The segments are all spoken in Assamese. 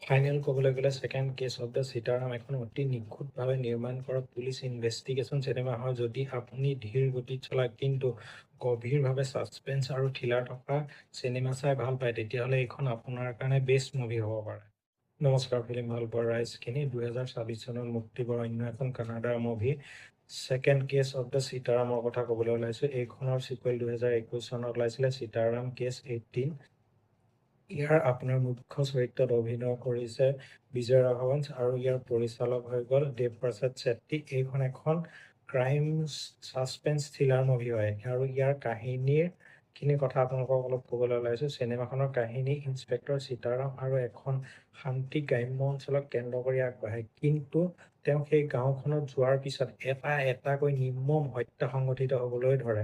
ফাইনেল ক'বলৈ গ'লে second case of the Sitaram এখন অতি নিখুঁতভাৱে নিৰ্মাণ কৰা পুলিচ ইনভেষ্টিগেশ্যন চিনেমা হয়। যদি আপুনি ধীৰ গতিত চলা কিন্তু গভীৰভাৱে ছাছপেন্স আৰু থ্ৰিলাৰ থকা চিনেমা চাই ভাল পায়, তেতিয়াহ'লে এইখন আপোনাৰ কাৰণে বেষ্ট মুভি হ'ব পাৰে। নমস্কাৰ, ফিল্ম ভাল পোৱা ৰাইজখিনি। 2026 চনত মুক্তি পোৱা অন্য এখন কানাডাৰ movie second case of the সীতাৰামৰ কথা ক'বলৈ ওলাইছোঁ। এইখনৰ ছিকুৱেল 2021 চনত ওলাইছিলে, সীতাৰাম কেছ 18। ইয়াৰ আপোনাৰ মুখ্য চৰিত্ৰত অভিনয় কৰিছে বিজয় ৰাঘৱন আৰু ইয়াৰ পৰিচালক হৈ গ'ল দেৱ প্ৰসাদ ছেট্টী। এইখন এখন ক্ৰাইম ছাছপেন্স থ্ৰিলাৰ মুভি হয় আৰু ইয়াৰ কাহিনীৰ কথা আপোনালোকক অলপ ক'বলৈ ওলাইছোঁ। চিনেমাখনৰ কাহিনী ইন্সপেক্টৰ সীতাৰাম আৰু এখন শান্তি গ্ৰাম্য অঞ্চলক কেন্দ্ৰ কৰি আগবাঢ়ে, কিন্তু তেওঁ সেই গাঁওখনত যোৱাৰ পিছত এটাকৈ নিৰ্মম হত্যা সংঘটিত হ'বলৈ ধৰে,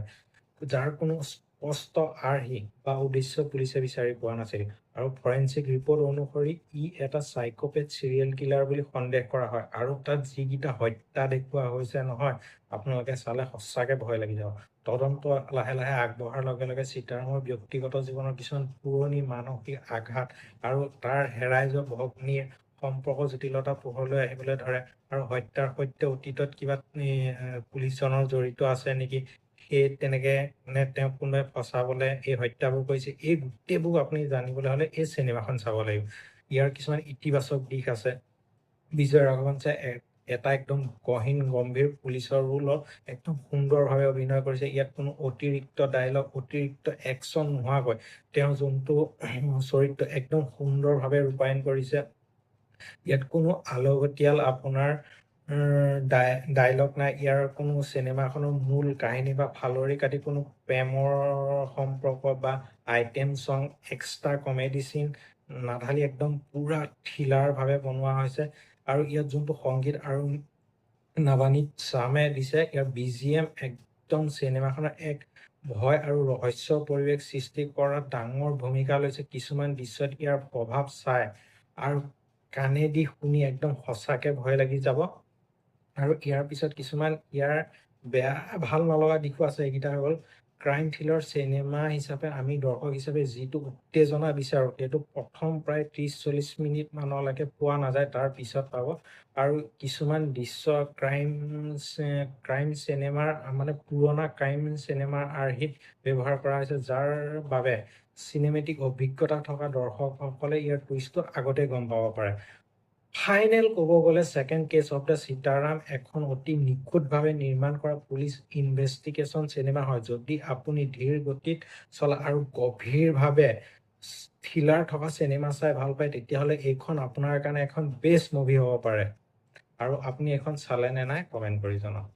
যাৰ কোনো স্পষ্ট আৰ্হি বা উদ্দেশ্য পুলিচে বিচাৰি পোৱা নাছিল। আৰু ফৰেনচিক ৰিপৰ্ট অনুসৰি ই এটা চাইকোপেথ চিৰিয়েল কিলাৰ বুলি সন্দেহ কৰা হয়। আৰু তাত যিকেইটা হত্যা দেখুওৱা হৈছে নহয়, আপোনালোকে চালে সঁচাকৈ ভয় লাগি যাব। তদন্ত লাহে লাহে আগবঢ়াৰ লগে লগে সীতাৰামৰ ব্যক্তিগত জীৱনৰ কিছুমান পুৰণি মানসিক আঘাত আৰু তাৰ হেৰাই যোৱা ভগ্নীৰ সম্পৰ্ক জটিলতা পোহৰলৈ আহিবলৈ ধৰে। আৰু হত্যাৰ সৈতে অতীতত কিবা পুলিচজনৰ জড়িত আছে নেকি, সেই তেনেকে তেওঁক কোনোবাই ফচাবলৈ এই হত্যাবোৰ কৰিছে, এই গোটেইবোৰ আপুনি জানিবলৈ হ'লে এই চিনেমাখন চাব লাগিব। ইয়াৰ কিছুমান ইতিবাচক দিশ আছে। বিজয় ৰাঘৱনছে এটা একদম গহীন গম্ভীৰ পুলিচৰ ৰোলত একদম সুন্দৰভাৱে অভিনয় কৰিছে। ইয়াত কোনো অতিৰিক্ত ডায়লগ, অতিৰিক্ত একশ্যন নোহোৱাকৈ তেওঁ যোনটো চৰিত্ৰ একদম সুন্দৰভাৱে ৰূপায়ণ কৰিছে। ইয়াত কোনো আলগতিয়াল আপোনাৰ ডায়লগ নাই। ইয়াৰ কোনো চিনেমাখনৰ মূল কাহিনী বা ফালৰি কাটি কোনো প্ৰেমৰ সম্পৰ্ক বা আইটেম ছং, এক্সট্ৰা কমেডি চিন নাঢালি একদম পুৰা থ্ৰিলাৰভাৱে বনোৱা হৈছে। আৰু ইয়াত যোনটো সংগীত আৰু নৱানীত চামে দিছে, ইয়াৰ BGM একদম চিনেমাখনৰ এক ভয় আৰু ৰহস্য পৰিৱেশ সৃষ্টি কৰাত ডাঙৰ ভূমিকা লৈছে। কিছুমান দৃশ্যত ইয়াৰ প্ৰভাৱ চাই আৰু কাণেদি শুনি একদম সঁচাকে ভয় লাগি যাব। আৰু ইয়াৰ পিছত কিছুমান ইয়াৰ বেয়া ভাল নলগা দিশো আছে। এইকেইটা হৈ গ'ল ক্ৰাইম থ্ৰিলাৰ চিনেমা হিচাপে আমি দৰ্শক হিচাপে যিটো উত্তেজনা বিচাৰোঁ, সেইটো প্ৰথম প্ৰায় 30-40 মিনিট মানলৈকে পোৱা নাযায়, তাৰ পিছত পাব। আৰু কিছুমান দৃশ্য ক্ৰাইম চিনেমাৰ মানে পুৰণা ক্ৰাইম চিনেমাৰ আৰ্হিত ব্যৱহাৰ কৰা হৈছে, যাৰ বাবে চিনেমেটিক অভিজ্ঞতা থকা দৰ্শকসকলে ইয়াৰ টুইষ্টটো আগতে গম পাব পাৰে। ফাইনেল ক'ব গ'লে second case of the Sitaram এখন অতি নিখুঁতভাৱে নিৰ্মাণ কৰা পুলিচ ইনভেষ্টিগেশ্যন চিনেমা হয়। যদি আপুনি ধীৰ গতিত চলা আৰু গভীৰভাৱে থ্ৰিলাৰ থকা চিনেমা চাই ভাল পায়, তেতিয়াহ'লে এইখন আপোনাৰ কাৰণে এখন বেষ্ট মুভি হ'ব পাৰে। আৰু আপুনি এইখন চালে নে নাই কমেণ্ট কৰি জনাওক।